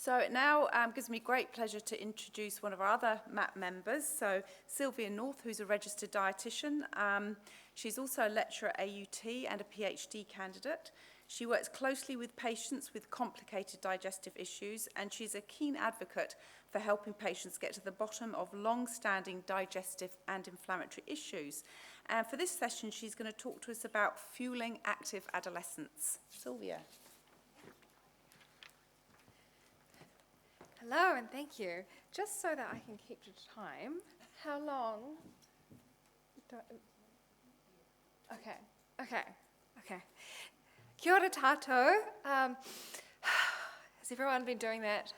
So it now gives me great pleasure to introduce one of our other MAP members, so Sylvia North, who's a registered dietitian. She's also a lecturer at AUT and a PhD candidate. She works closely with patients with complicated digestive issues, and she's a keen advocate for helping patients get to the bottom of long-standing digestive and inflammatory issues. And for this session, she's going to talk to us about fueling active adolescence. Sylvia. Hello, and thank you. Just so that I can keep to time, how long? Okay. Kia ora tātou. Has everyone been doing that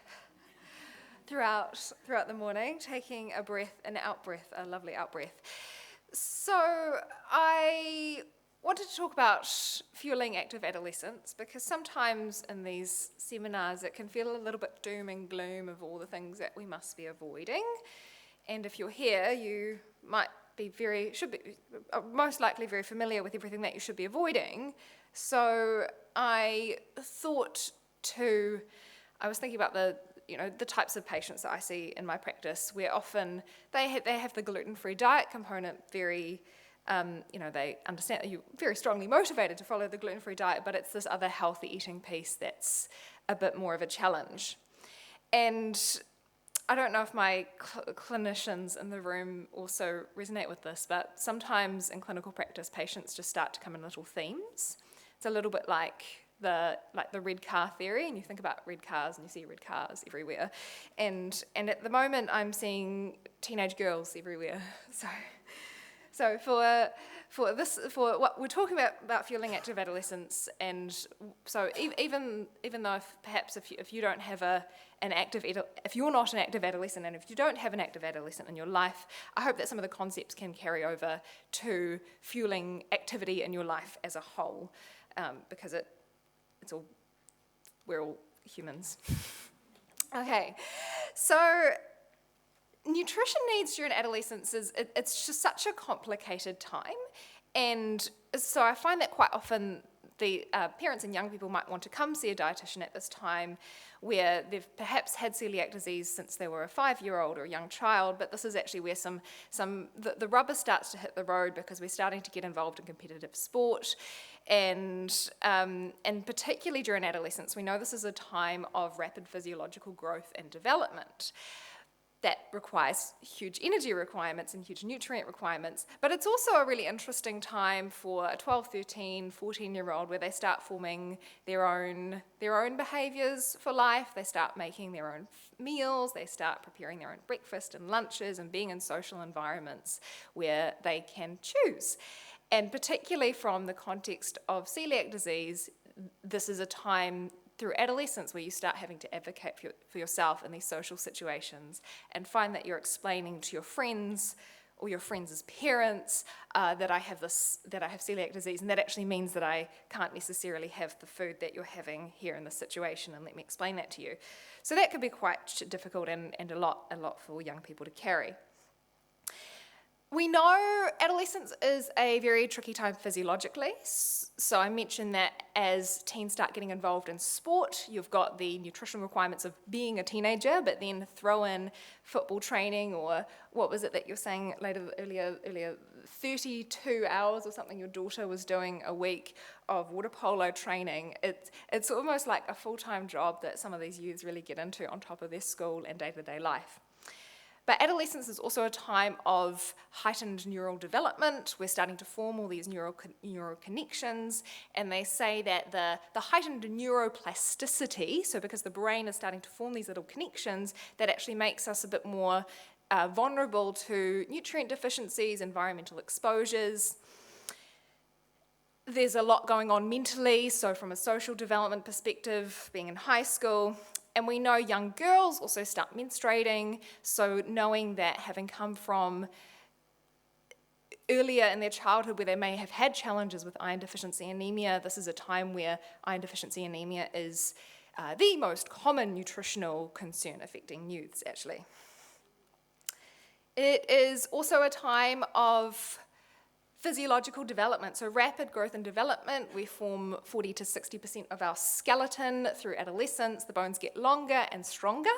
throughout the morning, taking a breath, an out-breath, a lovely out-breath? So I wanted to talk about fueling active adolescence because sometimes in these seminars it can feel a little bit doom and gloom of all the things that we must be avoiding. And if you're here, you might be most likely very familiar with everything that you should be avoiding. So I was thinking about the types of patients that I see in my practice, where often they have the gluten-free diet component very. They understand that you're very strongly motivated to follow the gluten-free diet, but it's this other healthy eating piece that's a bit more of a challenge. And I don't know if my clinicians in the room also resonate with this, but sometimes in clinical practice, patients just start to come in little themes. It's a little bit like the red car theory, and you think about red cars and you see red cars everywhere. And at the moment, I'm seeing teenage girls everywhere. So for what we're talking about fueling active adolescence, and so even though if you don't have if you're not an active adolescent, and if you don't have an active adolescent in your life, I hope that some of the concepts can carry over to fueling activity in your life as a whole, because we're all humans. Okay, so. Nutrition needs during adolescence it's just such a complicated time, and so I find that quite often the parents and young people might want to come see a dietitian at this time where they've perhaps had celiac disease since they were a 5-year-old or a young child, but this is actually where the rubber starts to hit the road because we're starting to get involved in competitive sport, and particularly during adolescence, we know this is a time of rapid physiological growth and development. That requires huge energy requirements and huge nutrient requirements, but it's also a really interesting time for a 12, 13, 14-year-old where they start forming their own behaviours for life. They start making their own meals, they start preparing their own breakfast and lunches and being in social environments where they can choose. And particularly from the context of celiac disease, this is a time through adolescence where you start having to advocate for yourself in these social situations and find that you're explaining to your friends or your friends' parents that I have celiac disease, and that actually means that I can't necessarily have the food that you're having here in this situation, and let me explain that to you. So that could be quite difficult and a lot for young people to carry. We know adolescence is a very tricky time physiologically, so I mentioned that as teens start getting involved in sport, you've got the nutrition requirements of being a teenager, but then throw in football training, or what was it that you were saying earlier, 32 hours or something your daughter was doing a week of water polo training. It's almost like a full-time job that some of these youths really get into on top of their school and day-to-day life. But adolescence is also a time of heightened neural development. We're starting to form all these neural connections, and they say that the heightened neuroplasticity, so because the brain is starting to form these little connections, that actually makes us a bit more vulnerable to nutrient deficiencies, environmental exposures. There's a lot going on mentally, so from a social development perspective, being in high school. And we know young girls also start menstruating, so knowing that having come from earlier in their childhood where they may have had challenges with iron deficiency anemia, this is a time where iron deficiency anemia is the most common nutritional concern affecting youths, actually. It is also a time of physiological development, so rapid growth and development. We form 40 to 60% of our skeleton through adolescence. The bones get longer and stronger.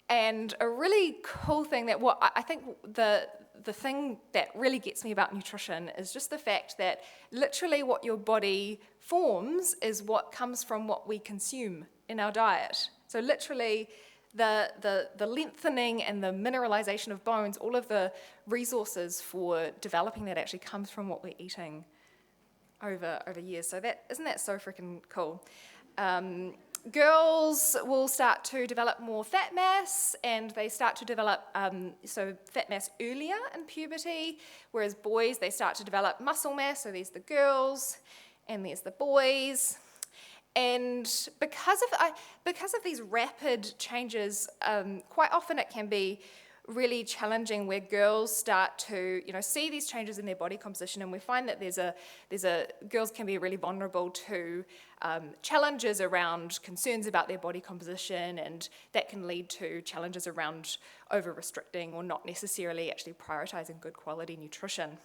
And a really cool thing that I think the thing that really gets me about nutrition is just the fact that literally what your body forms is what comes from what we consume in our diet. So literally the lengthening and the mineralization of bones, all of the resources for developing that actually comes from what we're eating over years. So isn't that so freaking cool? Girls will start to develop more fat mass, and they start to develop fat mass earlier in puberty, whereas boys, they start to develop muscle mass. So there's the girls and there's the boys. And because of these rapid changes, quite often it can be really challenging where girls start to see these changes in their body composition, and we find that girls can be really vulnerable to challenges around concerns about their body composition, and that can lead to challenges around over-restricting or not necessarily actually prioritizing good quality nutrition.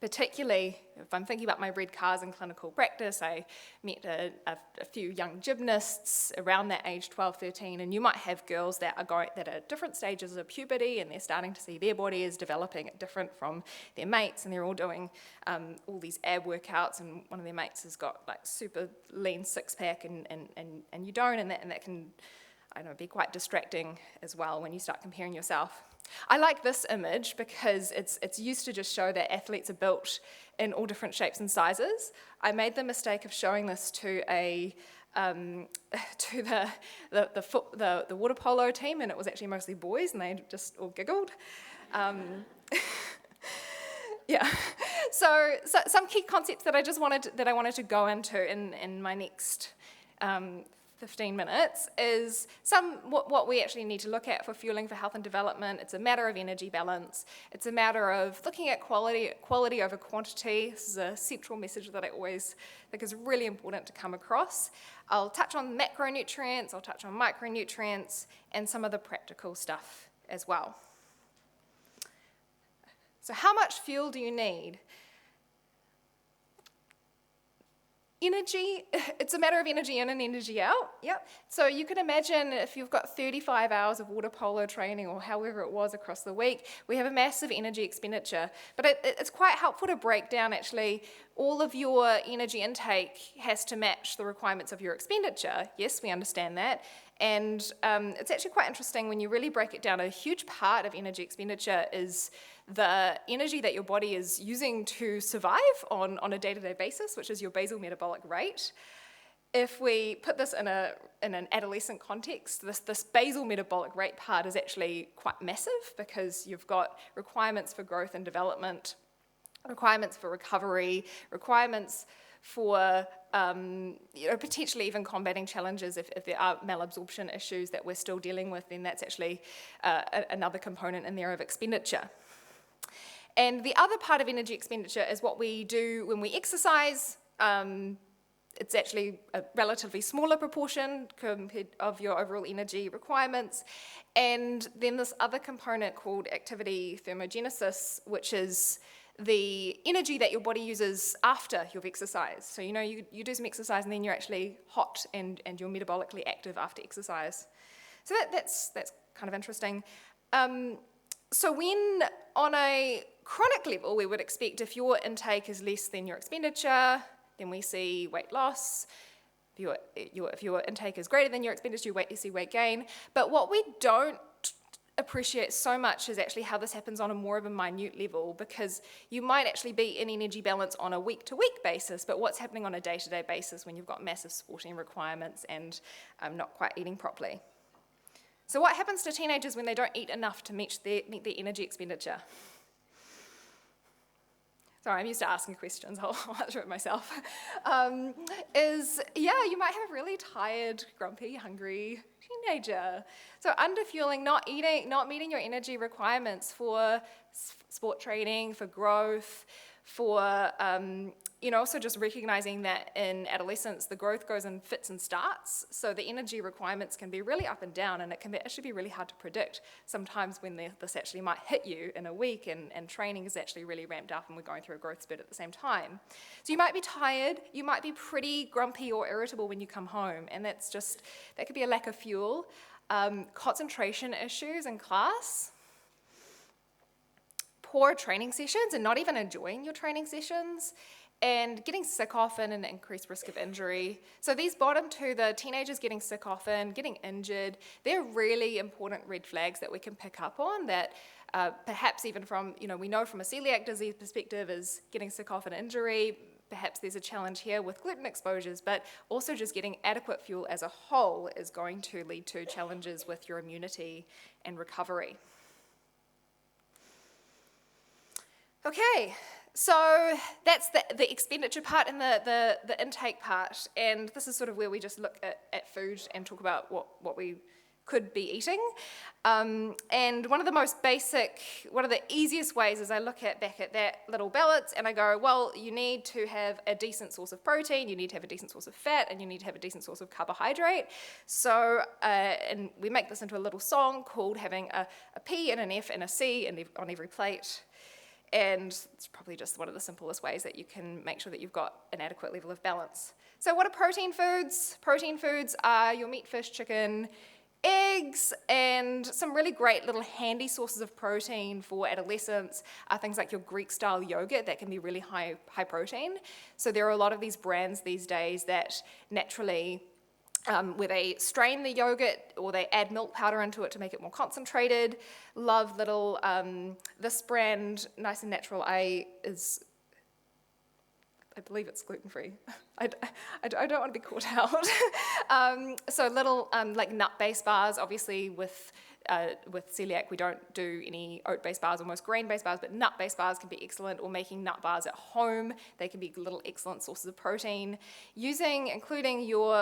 Particularly, if I'm thinking about my red cars in clinical practice, I met a few young gymnasts around that age, 12, 13, and you might have girls that are at different stages of puberty, and they're starting to see their body is developing different from their mates, and they're all doing all these ab workouts, and one of their mates has got like super lean six-pack, and you don't, and that can be quite distracting as well when you start comparing yourself. I like this image because it's used to just show that athletes are built in all different shapes and sizes. I made the mistake of showing this to the water polo team, and it was actually mostly boys, and they just all giggled. Yeah. So some key concepts that I wanted to go into in my next 15 minutes is what we actually need to look at for fueling for health and development. It's a matter of energy balance. It's a matter of looking at quality over quantity. This is a central message that I always think is really important to come across. I'll touch on macronutrients, I'll touch on micronutrients, and some of the practical stuff as well. So how much fuel do you need? Energy, it's a matter of energy in and energy out. Yep. So you can imagine if you've got 35 hours of water polo training or however it was across the week, we have a massive energy expenditure. But it's quite helpful to break down actually all of your energy intake has to match the requirements of your expenditure. Yes, we understand that. And it's actually quite interesting when you really break it down. A huge part of energy expenditure is the energy that your body is using to survive on a day-to-day basis, which is your basal metabolic rate. If we put this in an adolescent context, this basal metabolic rate part is actually quite massive because you've got requirements for growth and development, requirements for recovery, requirements for potentially even combating challenges if there are malabsorption issues that we're still dealing with, then that's actually another component in there of expenditure. And the other part of energy expenditure is what we do when we exercise. It's actually a relatively smaller proportion compared of your overall energy requirements. And then this other component called activity thermogenesis, which is the energy that your body uses after you've exercised. So you do some exercise and then you're actually hot and you're metabolically active after exercise. So that's kind of interesting. So when on a chronic level, we would expect if your intake is less than your expenditure, then we see weight loss. If your intake is greater than your expenditure, you see weight gain. But what we don't appreciate so much is actually how this happens on a more of a minute level, because you might actually be in energy balance on a week-to-week basis, but what's happening on a day-to-day basis when you've got massive sporting requirements and not quite eating properly? So what happens to teenagers when they don't eat enough to meet their energy expenditure? Sorry, I'm used to asking questions, I'll answer it myself. You might have a really tired, grumpy, hungry teenager. So underfueling, not meeting your energy requirements for sport training, for growth, for Also just recognizing that in adolescence, the growth goes in fits and starts, so the energy requirements can be really up and down, and it can actually be really hard to predict sometimes when this actually might hit you in a week, and training is actually really ramped up and we're going through a growth spurt at the same time. So you might be tired, you might be pretty grumpy or irritable when you come home, and that could be a lack of fuel. Concentration issues in class, poor training sessions and not even enjoying your training sessions, and getting sick often and increased risk of injury. So these bottom two, the teenagers getting sick often, getting injured, they're really important red flags that we can pick up on that perhaps even from, we know from a celiac disease perspective is getting sick often, injury. Perhaps there's a challenge here with gluten exposures, but also just getting adequate fuel as a whole is going to lead to challenges with your immunity and recovery. Okay, so that's the expenditure part and the intake part, and this is sort of where we just look at food and talk about what we could be eating. And one of the easiest ways is I look back at that little balance and I go, well, you need to have a decent source of protein, you need to have a decent source of fat, and you need to have a decent source of carbohydrate. So, and we make this into a little song called having a P and an F and a C on every plate. And it's probably just one of the simplest ways that you can make sure that you've got an adequate level of balance. So what are protein foods? Protein foods are your meat, fish, chicken, eggs, and some really great little handy sources of protein for adolescents are things like your Greek-style yogurt that can be really high protein. So there are a lot of these brands these days that naturally, where they strain the yogurt or they add milk powder into it to make it more concentrated. Love little, this brand, Nice and Natural, I believe it's gluten-free. I don't want to be caught out. So little like nut-based bars, obviously with celiac we don't do any oat-based bars or most grain-based bars, but nut-based bars can be excellent, or making nut bars at home. They can be little excellent sources of protein. Including your,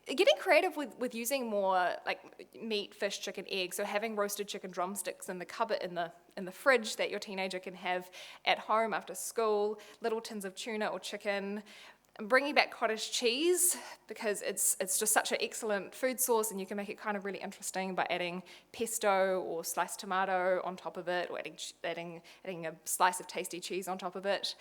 getting creative with using more like meat, fish, chicken, eggs. So having roasted chicken drumsticks in the cupboard in the fridge that your teenager can have at home after school, little tins of tuna or chicken. Bringing back cottage cheese, because it's just such an excellent food source, and you can make it kind of really interesting by adding pesto or sliced tomato on top of it, or adding a slice of tasty cheese on top of it.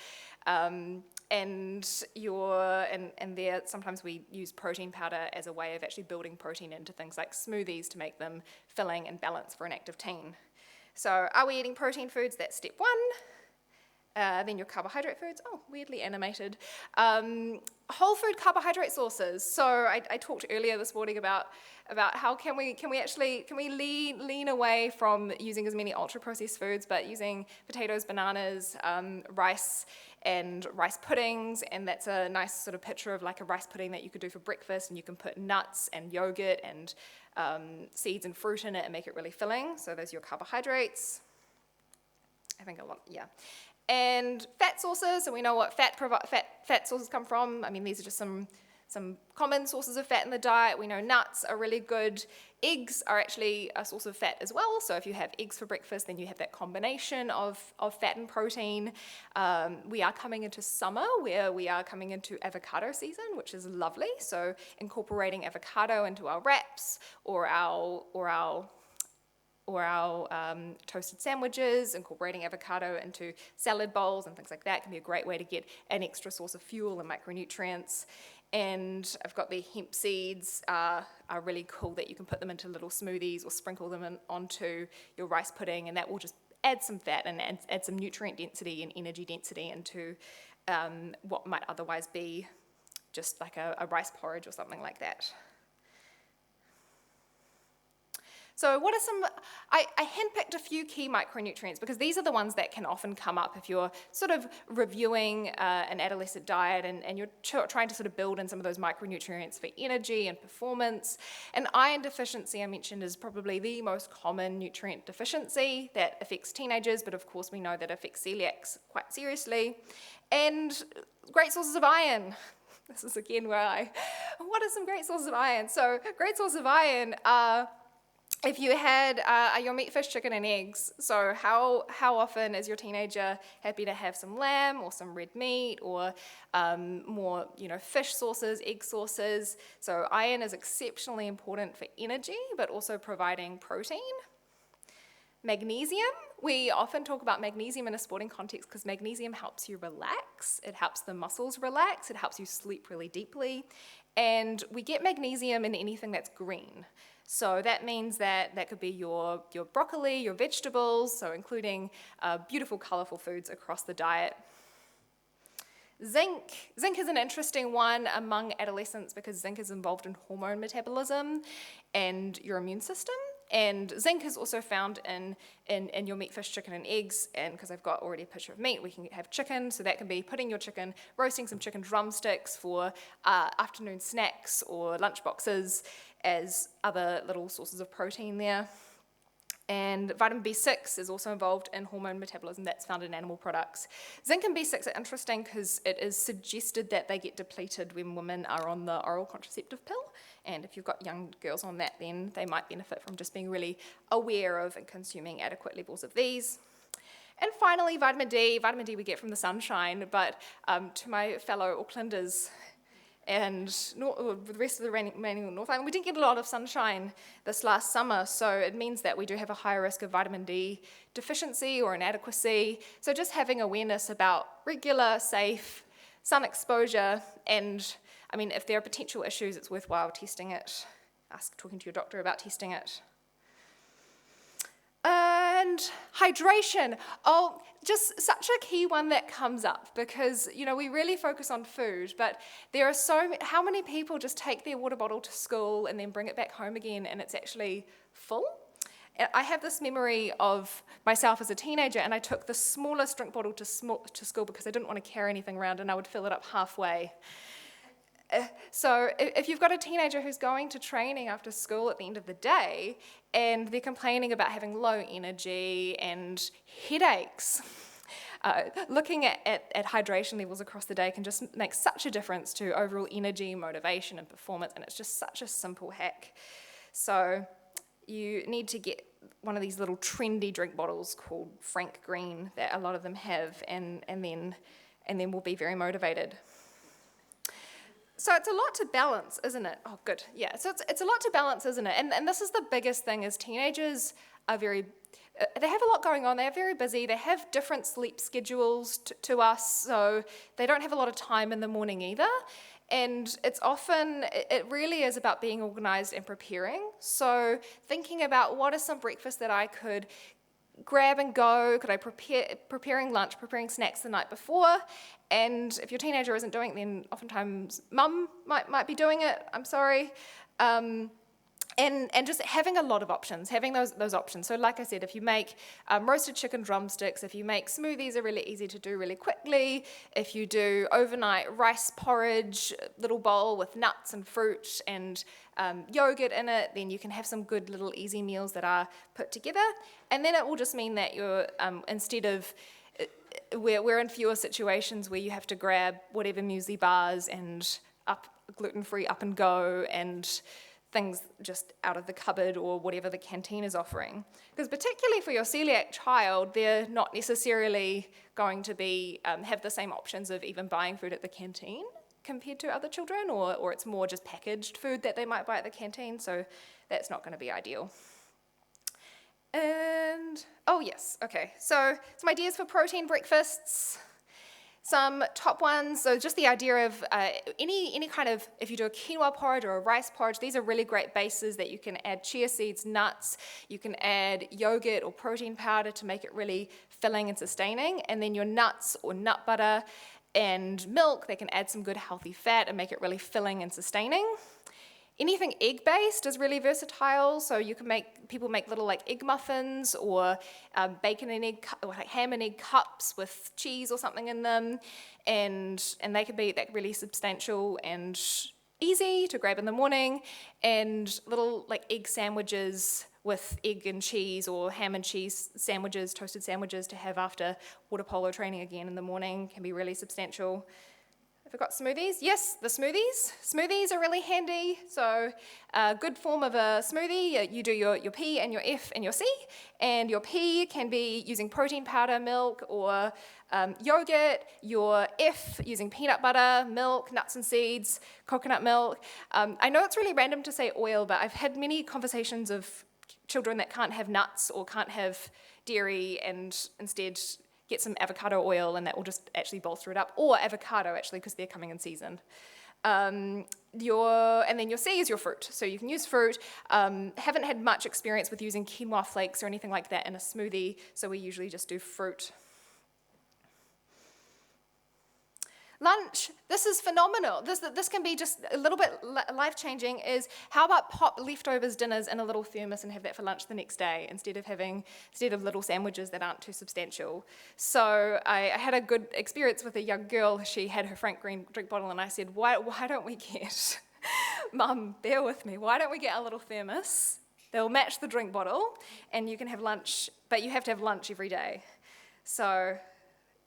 And there sometimes we use protein powder as a way of actually building protein into things like smoothies to make them filling and balanced for an active teen. So are we eating protein foods? That's step one. Then your carbohydrate foods, weirdly animated. Whole food carbohydrate sources. So I talked earlier this morning about how can we lean away from using as many ultra processed foods, but using potatoes, bananas, rice and rice puddings, and that's a nice sort of picture of like a rice pudding that you could do for breakfast, and you can put nuts and yogurt and seeds and fruit in it and make it really filling. So those are your carbohydrates. I think a lot, yeah. And fat sources, so we know what fat sources come from. I mean, these are just some common sources of fat in the diet. We know nuts are really good. Eggs are actually a source of fat as well. So if you have eggs for breakfast, then you have that combination of fat and protein. We are coming into summer, where we are coming into avocado season, which is lovely. So incorporating avocado into our wraps or our toasted sandwiches, incorporating avocado into salad bowls and things like that can be a great way to get an extra source of fuel and micronutrients. And I've got the hemp seeds are really cool, that you can put them into little smoothies or sprinkle them onto your rice pudding, and that will just add some fat and add some nutrient density and energy density into what might otherwise be just like a rice porridge or something like that. So what are I handpicked a few key micronutrients, because these are the ones that can often come up if you're sort of reviewing an adolescent diet and you're trying to sort of build in some of those micronutrients for energy and performance. And iron deficiency, I mentioned, is probably the most common nutrient deficiency that affects teenagers, but of course we know that affects celiacs quite seriously. And great sources of iron. This is again what are some great sources of iron? So great sources of iron are if you had your meat, fish, chicken, and eggs, so how often is your teenager happy to have some lamb or some red meat or more, fish sources, egg sources? So iron is exceptionally important for energy, but also providing protein. Magnesium, we often talk about magnesium in a sporting context because magnesium helps you relax, it helps the muscles relax, it helps you sleep really deeply, and we get magnesium in anything that's green. So that means that could be your broccoli, your vegetables, so including beautiful, colourful foods across the diet. Zinc is an interesting one among adolescents because zinc is involved in hormone metabolism and your immune system. And zinc is also found in your meat, fish, chicken, and eggs. And because I've got already a picture of meat, we can have chicken. So that can be putting your chicken, roasting some chicken drumsticks for afternoon snacks or lunch boxes as other little sources of protein there. And vitamin B6 is also involved in hormone metabolism that's found in animal products. Zinc and B6 are interesting because it is suggested that they get depleted when women are on the oral contraceptive pill. And if you've got young girls on that, then they might benefit from just being really aware of and consuming adequate levels of these. And finally, vitamin D. Vitamin D we get from the sunshine, but to my fellow Aucklanders, and the rest of the remaining North Island, we didn't get a lot of sunshine this last summer, so it means that we do have a higher risk of vitamin D deficiency or inadequacy. So just having awareness about regular, safe sun exposure, and if there are potential issues, it's worthwhile testing it. Talking to your doctor about testing it. And hydration. Oh, just such a key one that comes up because, we really focus on food, but there are how many people just take their water bottle to school and then bring it back home again and it's actually full? I have this memory of myself as a teenager, and I took the smallest drink bottle to school because I didn't want to carry anything around, and I would fill it up halfway. So if you've got a teenager who's going to training after school at the end of the day and they're complaining about having low energy and headaches, looking at hydration levels across the day can just make such a difference to overall energy, motivation, and performance, and it's just such a simple hack. So you need to get one of these little trendy drink bottles called Frank Green that a lot of them have, and then we'll be very motivated. So it's a lot to balance, isn't it? Oh, good. Yeah, so it's a lot to balance, isn't it? And this is the biggest thing, is teenagers are they have a lot going on. They're very busy. They have different sleep schedules to us, so they don't have a lot of time in the morning either. And it really is about being organised and preparing. So thinking about what are some breakfasts that I could grab and go, could I preparing lunch, preparing snacks the night before, and if your teenager isn't doing it, then oftentimes mum might be doing it, I'm sorry, and just having a lot of options, having those options. So like I said, if you make roasted chicken drumsticks, if you make smoothies are really easy to do really quickly, if you do overnight rice porridge, little bowl with nuts and fruit and yogurt in it, then you can have some good little easy meals that are put together. And then it will just mean that you're, instead of, we're in fewer situations where you have to grab whatever muesli bars and gluten-free up and go and things just out of the cupboard or whatever the canteen is offering. Because particularly for your celiac child, they're not necessarily going to be have the same options of even buying food at the canteen compared to other children, or it's more just packaged food that they might buy at the canteen, so that's not going to be ideal. And, oh yes, okay, so some ideas for protein breakfasts. Some top ones, so just the idea of any kind of, if you do a quinoa porridge or a rice porridge, these are really great bases that you can add chia seeds, nuts, you can add yogurt or protein powder to make it really filling and sustaining, and then your nuts or nut butter and milk, they can add some good healthy fat and make it really filling and sustaining. Anything egg-based is really versatile, so you can people make little like egg muffins or bacon and egg, or like ham and egg cups with cheese or something in them, and they can be really substantial and easy to grab in the morning, and little like egg sandwiches with egg and cheese or ham and cheese sandwiches, toasted sandwiches to have after water polo training again in the morning can be really substantial. Have I got smoothies? Yes, the smoothies. Smoothies are really handy. So a good form of a smoothie, you do your P and your F and your C. And your P can be using protein powder, milk, or yogurt. Your F using peanut butter, milk, nuts and seeds, coconut milk. I know it's really random to say oil, but I've had many conversations of children that can't have nuts or can't have dairy and instead get some avocado oil and that will just actually bolster it up, or avocado actually because they're coming in season. And then your C is your fruit, so you can use fruit. Haven't had much experience with using quinoa flakes or anything like that in a smoothie, so we usually just do fruit. Lunch, this is phenomenal. This can be just a little bit life-changing, is how about pop leftovers dinners in a little thermos and have that for lunch the next day instead of little sandwiches that aren't too substantial. So I had a good experience with a young girl. She had her Frank Green drink bottle and I said, why don't we get, Mum, bear with me, why don't we get a little thermos? They'll match the drink bottle and you can have lunch, but you have to have lunch every day. So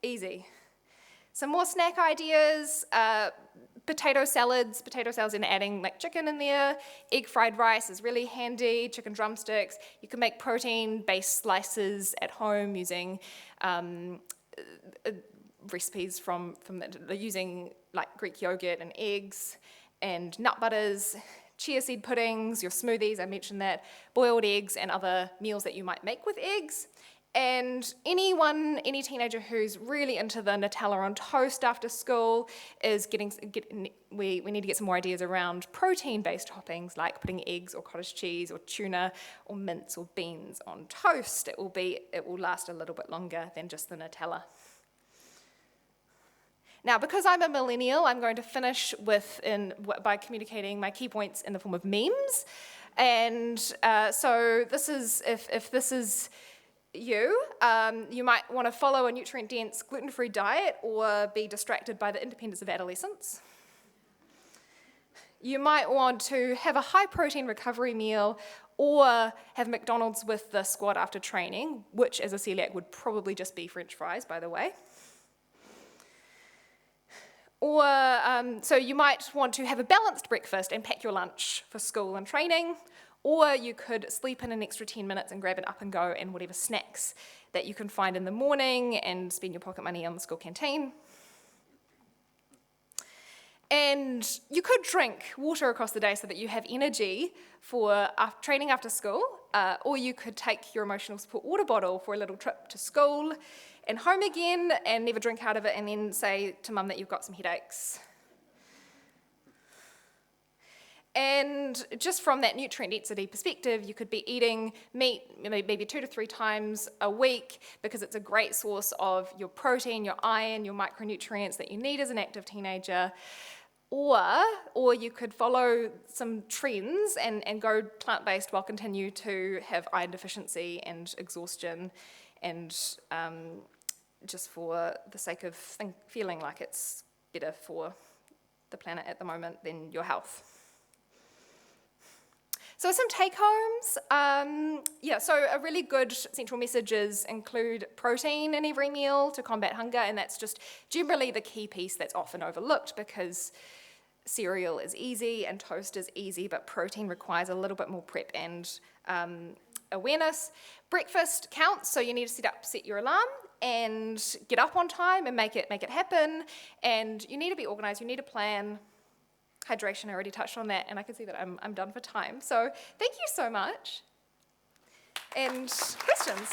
easy. Some more snack ideas, potato salads and adding like chicken in there. Egg fried rice is really handy, chicken drumsticks. You can make protein-based slices at home using recipes from using like Greek yogurt and eggs and nut butters, chia seed puddings, your smoothies, I mentioned that, boiled eggs and other meals that you might make with eggs. And any teenager who's really into the Nutella on toast after school is we need to get some more ideas around protein-based toppings like putting eggs or cottage cheese or tuna or mince or beans on toast. It will last a little bit longer than just the Nutella. Now, because I'm a millennial, I'm going to finish by communicating my key points in the form of memes. And so this is, if this is you might want to follow a nutrient-dense, gluten-free diet or be distracted by the independence of adolescence. You might want to have a high-protein recovery meal or have McDonald's with the squad after training, which as a celiac would probably just be French fries, by the way. Or so you might want to have a balanced breakfast and pack your lunch for school and training. Or you could sleep in an extra 10 minutes and grab an up and go and whatever snacks that you can find in the morning and spend your pocket money on the school canteen. And you could drink water across the day so that you have energy for training after school, or you could take your emotional support water bottle for a little trip to school and home again and never drink out of it and then say to Mum that you've got some headaches. And just from that nutrient density perspective, you could be eating meat maybe 2 to 3 times a week because it's a great source of your protein, your iron, your micronutrients that you need as an active teenager. Or you could follow some trends and go plant-based while continue to have iron deficiency and exhaustion and just for the sake of feeling like it's better for the planet at the moment than your health. So some take-homes, so a really good central messages include protein in every meal to combat hunger, and that's just generally the key piece that's often overlooked because cereal is easy and toast is easy, but protein requires a little bit more prep and awareness. Breakfast counts, so you need to set your alarm and get up on time and make it happen, and you need to be organised, you need to plan. Hydration, I already touched on that, and I can see that I'm done for time. So thank you so much. And questions?